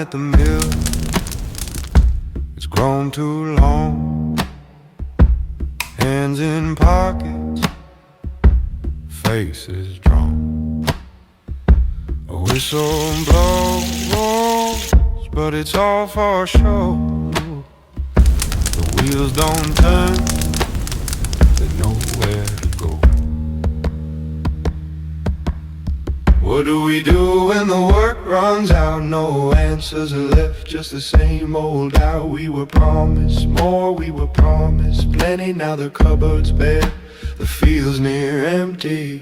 at the mill. It's grown too long. Hands in pockets, faces drawn. A whistle blows, but it's all for show. The wheels don't turn, there's nowhere to go. What do we do when the work runs out? No answers are left, just the same old doubt. We were promised more, we were promised plenty. Now the cupboard's bare, the field's near empty.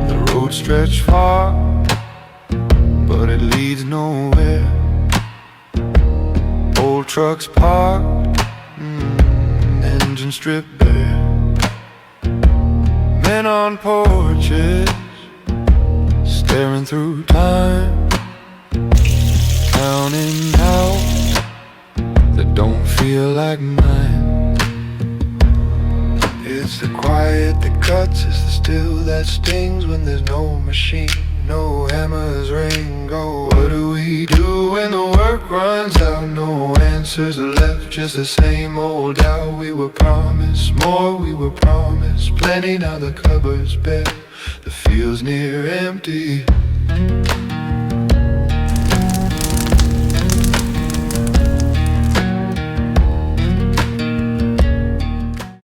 The road stretched far, but it leads nowhere. Old trucks parked, engine stripped bare. Men on porches, staring through time, counting hours that don't feel like mine. It's the quiet that cuts, it's the still that stings. When there's no machine, no hammers ring. Go, what do we do when the work runs out? No answers are left, just the same old doubt. We were promised more, we were promised plenty. Now the cupboard's bare, the field's near empty.